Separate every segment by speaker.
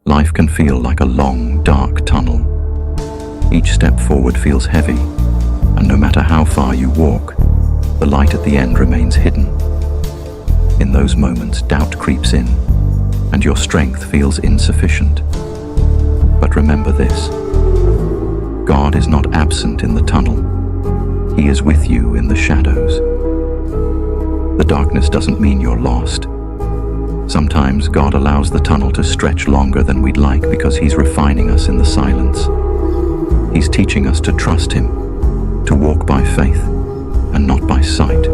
Speaker 1: Life can feel like a long, dark tunnel. Each step forward feels heavy, and no matter how far you walk, the light at the end remains hidden. In those moments, doubt creeps in, and your strength feels insufficient. But remember this: God is not absent in the tunnel. He is with you in the shadows. The darkness doesn't mean you're lost. Sometimes God allows the tunnel to stretch longer than we'd like because He's refining us in the silence. He's teaching us to trust Him, to walk by faith and not by sight.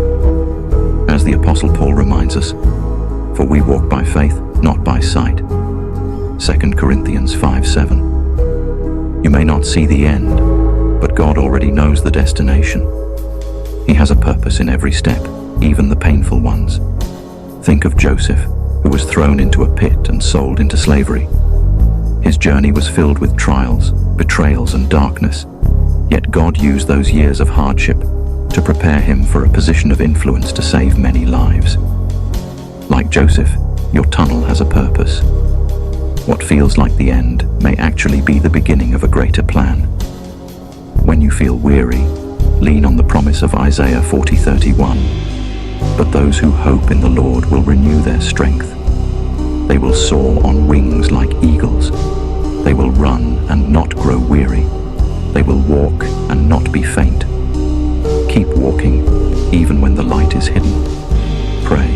Speaker 1: As the Apostle Paul reminds us, for we walk by faith, not by sight. 2 Corinthians 5:7. You may not see the end, but God already knows the destination. He has a purpose in every step, even the painful ones. Think of Joseph, who was thrown into a pit and sold into slavery. His journey was filled with trials, betrayals, and darkness, yet God used those years of hardship to prepare him for a position of influence to save many lives. Like Joseph, your tunnel has a purpose. What feels like the end may actually be the beginning of a greater plan. When you feel weary, lean on the promise of Isaiah 40:31. But those who hope in the Lord will renew their strength. They will soar on wings like eagles. They will run and not grow weary. They will walk and not be faint. Keep walking, even when the light is hidden. Pray,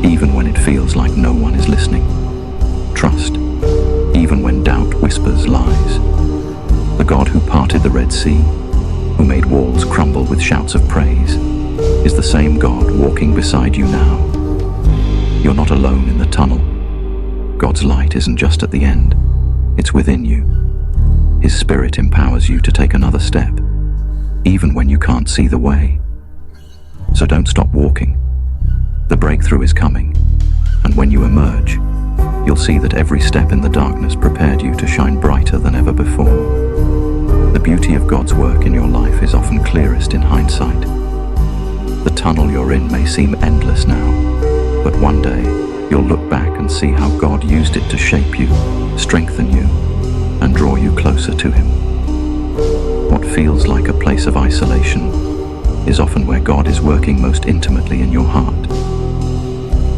Speaker 1: even when it feels like no one is listening. Trust, even when doubt whispers lies. The God who parted the Red Sea, who made walls crumble with shouts of praise, is the same God walking beside you now. You're not alone in the tunnel. God's light isn't just at the end, it's within you. His Spirit empowers you to take another step, even when you can't see the way. So don't stop walking. The breakthrough is coming, and when you emerge, you'll see that every step in the darkness prepared you to shine brighter than ever before. The beauty of God's work in your life is often clearest in hindsight. The tunnel you're in may seem endless now, but one day you'll look back and see how God used it to shape you, strengthen you, and draw you closer to Him. What feels like a place of isolation is often where God is working most intimately in your heart.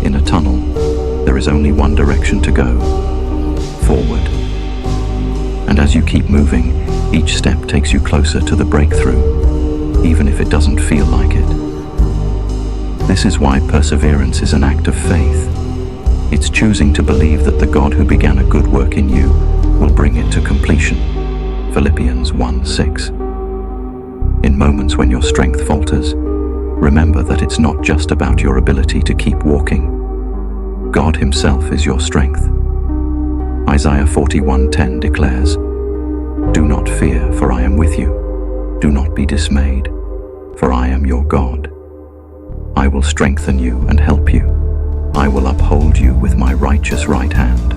Speaker 1: In a tunnel, there is only one direction to go: forward. And as you keep moving, each step takes you closer to the breakthrough, even if it doesn't feel like it. This is why perseverance is an act of faith. It's choosing to believe that the God who began a good work in you will bring it to completion. Philippians 1:6. In moments when your strength falters, remember that it's not just about your ability to keep walking. God Himself is your strength. Isaiah 41:10 declares, "Do not fear, for I am with you. Do not be dismayed, for I am your God. I will strengthen you and help you. I will uphold you with my righteous right hand."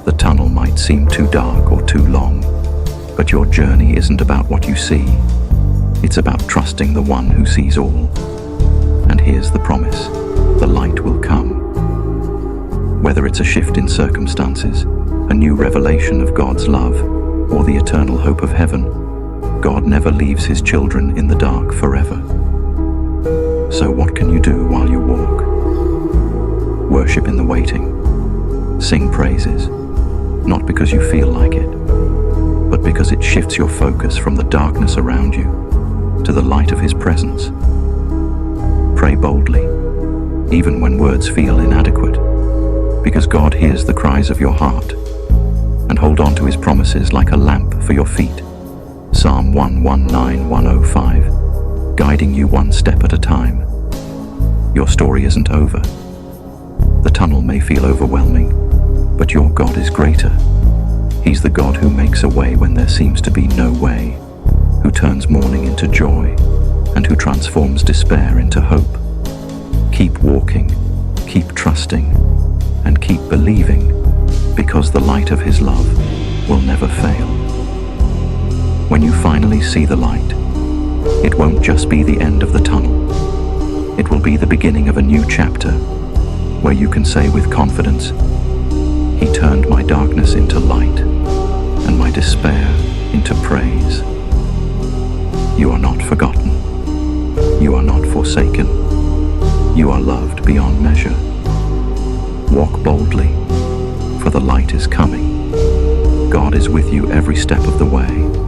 Speaker 1: The tunnel might seem too dark or too long, but your journey isn't about what you see. It's about trusting the one who sees all. And here's the promise: the light will come. Whether it's a shift in circumstances, a new revelation of God's love, or the eternal hope of heaven, God never leaves His children in the dark forever. So what can you do while you walk? Worship in the waiting. Sing praises, not because you feel like it, but because it shifts your focus from the darkness around you to the light of His presence. Pray boldly, even when words feel inadequate, because God hears the cries of your heart. And hold on to His promises like a lamp for your feet. Psalm 119:105, guiding you one step at a time. Your story isn't over. The tunnel may feel overwhelming, but your God is greater. He's the God who makes a way when there seems to be no way, who turns mourning into joy, and who transforms despair into hope. Keep walking, keep trusting, and keep believing, because the light of His love will never fail. When you finally see the light, it won't just be the end of the tunnel. It will be the beginning of a new chapter, where you can say with confidence, "He turned my despair into praise. You are not forgotten. You are not forsaken. You are loved beyond measure. Walk boldly, for the light is coming. God is with you every step of the way.